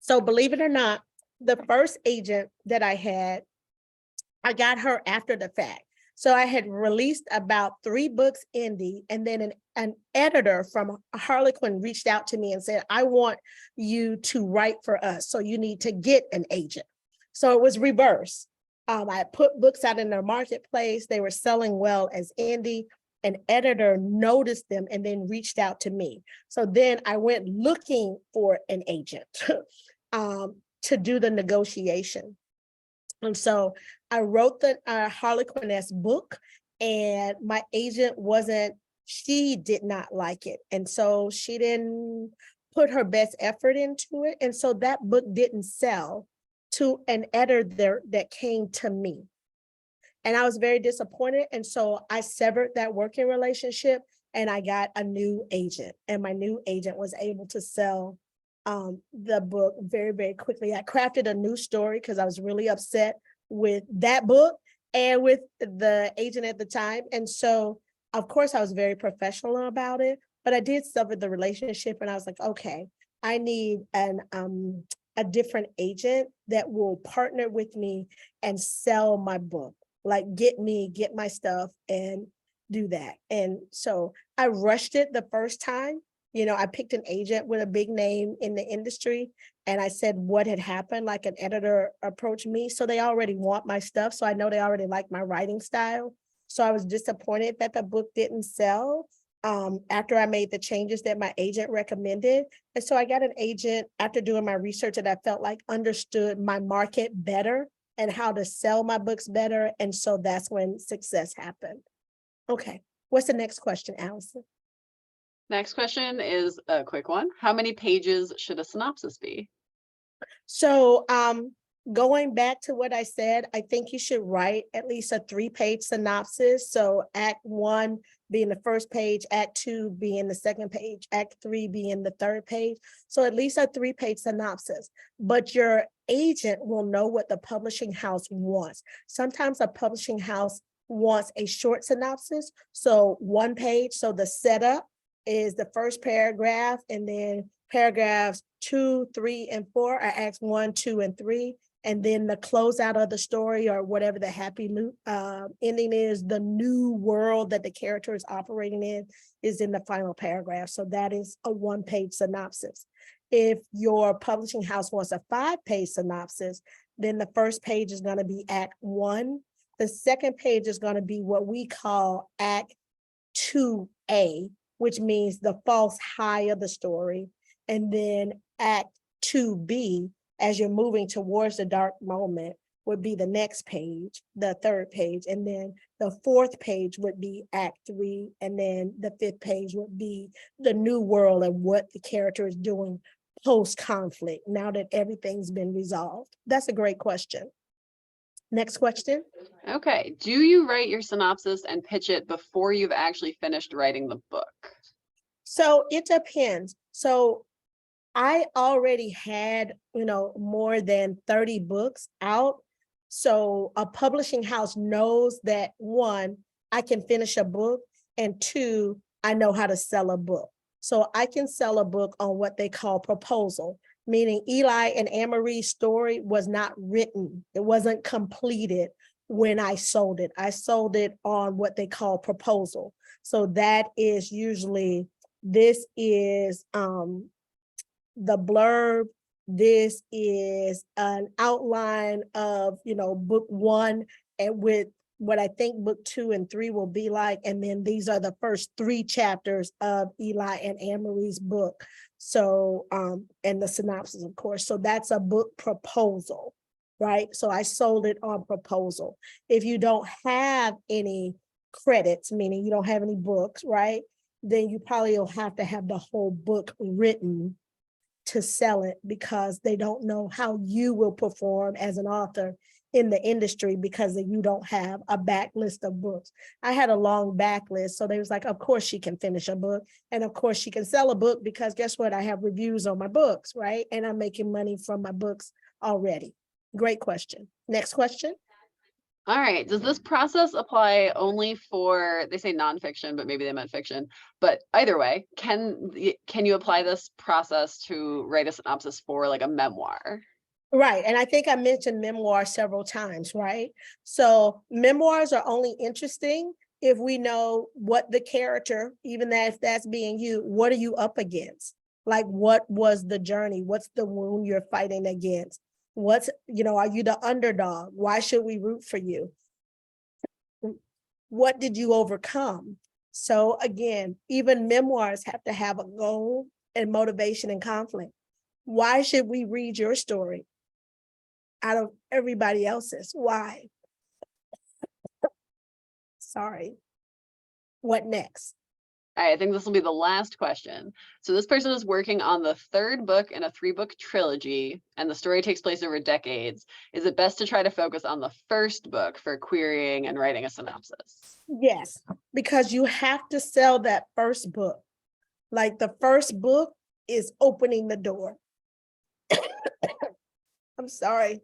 [SPEAKER 2] So believe it or not, the first agent that I had, I got her after the fact. So I had released about 3 books indie, and then an editor from Harlequin reached out to me and said, I want you to write for us, so you need to get an agent. So it was reverse. I put books out in their marketplace. They were selling well as indie. An editor noticed them and then reached out to me. So then I went looking for an agent to do the negotiation. And so I wrote the Harlequin-esque book, and my agent she did not like it. And so she didn't put her best effort into it. And so that book didn't sell to an editor that came to me. And I was very disappointed. And so I severed that working relationship, and I got a new agent, and my new agent was able to sell the book very, very quickly. I crafted a new story because I was really upset with that book and with the agent at the time. And so, of course, I was very professional about it, but I did suffer the relationship, and I was like, okay, I need a different agent that will partner with me and sell my book, like get my stuff and do that. And so I rushed it the first time. I picked an agent with a big name in the industry, and I said what had happened, like an editor approached me. So they already want my stuff. So I know they already like my writing style. So I was disappointed that the book didn't sell after I made the changes that my agent recommended. And so I got an agent after doing my research that I felt like understood my market better and how to sell my books better. And so that's when success happened. Okay. What's the next question, Allison?
[SPEAKER 1] Next question is a quick one. How many pages should a synopsis be?
[SPEAKER 2] So going back to what I said, I think you should write at least a 3-page synopsis. So Act 1 being the first page, Act 2 being the second page, Act 3 being the third page. So at least a 3-page synopsis. But your agent will know what the publishing house wants. Sometimes a publishing house wants a short synopsis. So 1 page. So the setup is the first paragraph, and then paragraphs 2, 3, and 4 are acts 1, 2, and 3. And then the closeout of the story, or whatever the happy ending is, the new world that the character is operating in, is in the final paragraph. So that is a 1-page synopsis. If your publishing house wants a 5-page synopsis, then the first page is going to be Act 1. The second page is going to be what we call Act 2A, which means the false high of the story. And then Act 2B, as you're moving towards the dark moment, would be the next page, the third page. And then the fourth page would be Act 3. And then the fifth page would be the new world and what the character is doing post-conflict, now that everything's been resolved. That's a great question. Next question.
[SPEAKER 1] Okay. Do you write your synopsis and pitch it before you've actually finished writing the book?
[SPEAKER 2] So it depends. So I already had, more than 30 books out. So a publishing house knows that, 1, I can finish a book, and 2, I know how to sell a book. So I can sell a book on what they call proposal, meaning Eli and Anne-Marie's story was not written. It wasn't completed when I sold it. I sold it on what they call proposal. So that is usually, this is the blurb. This is an outline of, book 1, and with what I think book 2 and 3 will be like. And then these are the first 3 chapters of Eli and Anne-Marie's book. So, and the synopsis, of course. So that's a book proposal, right? So I sold it on proposal. If you don't have any credits, meaning you don't have any books, right? Then you probably will have to have the whole book written to sell it, because they don't know how you will perform as an author in the industry, because you don't have a backlist of books. I had a long backlist, so they was like, of course she can finish a book, and of course she can sell a book, because guess what? I have reviews on my books, right? And I'm making money from my books already. Great question. Next question.
[SPEAKER 1] All right. Does this process apply only for, they say nonfiction, but maybe they meant fiction, but either way, can you apply this process to write a synopsis for like a memoir?
[SPEAKER 2] Right. And I think I mentioned memoir several times, right? So memoirs are only interesting if we know what the character, even if that's being you, what are you up against? Like, what was the journey? What's the wound you're fighting against? What's, are you the underdog? Why should we root for you? What did you overcome? So again, even memoirs have to have a goal and motivation and conflict. Why should we read your story out of everybody else's? Why? Sorry. What next?
[SPEAKER 1] All right, I think this will be the last question. So this person is working on the third book in a 3-book trilogy, and the story takes place over decades. Is it best to try to focus on the first book for querying and writing a synopsis?
[SPEAKER 2] Yes, because you have to sell that first book. Like the first book is opening the door. I'm sorry,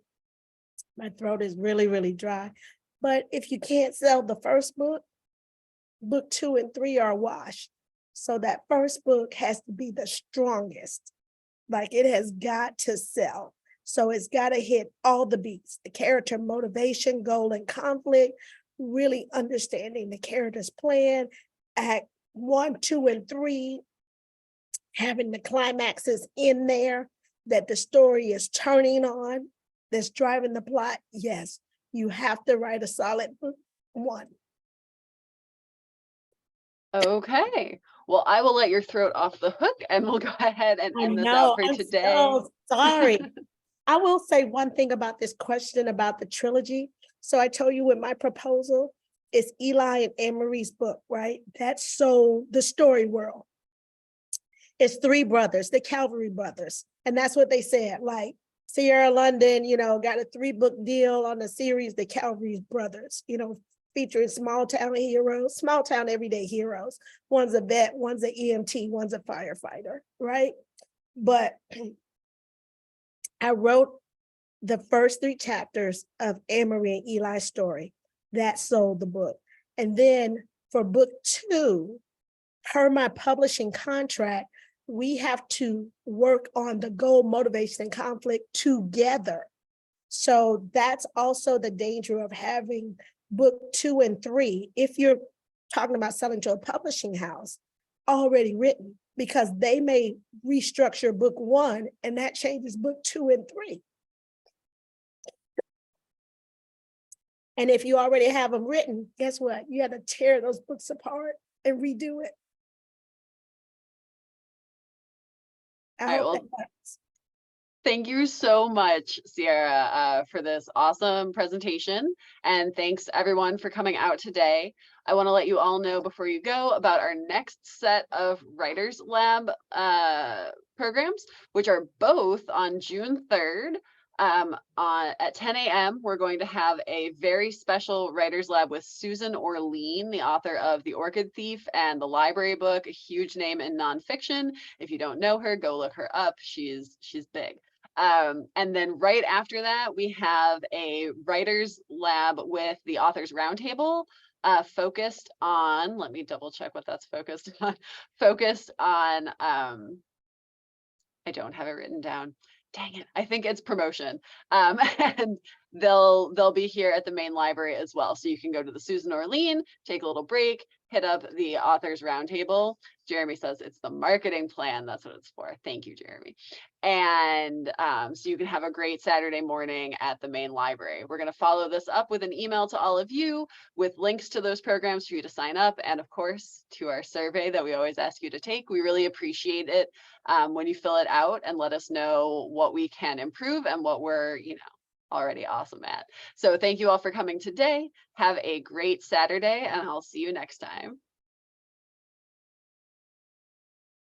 [SPEAKER 2] my throat is really, really dry. But if you can't sell the first book, book 2 and 3 are a wash. So that first book has to be the strongest. Like it has got to sell. So it's got to hit all the beats, the character motivation, goal, and conflict, really understanding the character's plan, act 1, 2, and 3, having the climaxes in there that the story is turning on, that's driving the plot. Yes, you have to write a solid book 1.
[SPEAKER 1] Okay. Well, I will let your throat off the hook and we'll go ahead and
[SPEAKER 2] I
[SPEAKER 1] end this out
[SPEAKER 2] know,
[SPEAKER 1] for
[SPEAKER 2] I'm
[SPEAKER 1] today.
[SPEAKER 2] so sorry. I will say one thing about this question about the trilogy. So I told you with my proposal, it's Eli and Anne-Marie's book, right? That's so the story world. It's 3 brothers, the Calvary brothers. And that's what they said. Like Siera London, got a 3-book deal on the series, the Calvary brothers, featuring small town heroes, small town everyday heroes. One's a vet, one's an EMT, one's a firefighter, right? But I wrote the first 3 chapters of Anne-Marie and Eli's story. That sold the book. And then for book 2, per my publishing contract, we have to work on the goal, motivation, and conflict together. So that's also the danger of having book 2 and 3, if you're talking about selling to a publishing house, already written, because they may restructure book 1 and that changes book 2 and 3. And if you already have them written, guess what? You have to tear those books apart and redo it. I
[SPEAKER 1] All right,
[SPEAKER 2] hope
[SPEAKER 1] well,
[SPEAKER 2] that helps.
[SPEAKER 1] thank you so much, Sierra, for this awesome presentation. And thanks everyone for coming out today. I want to let you all know before you go about our next set of Writers Lab programs, which are both on June 3rd. At 10 a.m., we're going to have a very special Writers Lab with Susan Orlean, the author of The Orchid Thief and The Library Book, a huge name in nonfiction. If you don't know her, go look her up. She's big. And then right after that, we have a Writers Lab with the Authors Roundtable, focused on, let me double check what that's focused on, focused on, I don't have it written down. Dang it, I think it's promotion. And they'll be here at the main library as well. So you can go to the Susan Orlean, take a little break, hit up the Authors Roundtable. Jeremy says it's the marketing plan. That's what it's for. Thank you, Jeremy. And so you can have a great Saturday morning at the main library. We're going to follow this up with an email to all of you with links to those programs for you to sign up. And of course, to our survey that we always ask you to take. We really appreciate it when you fill it out and let us know what we can improve and what we're, already awesome at. So thank you all for coming today. Have a great Saturday, and I'll see you next time.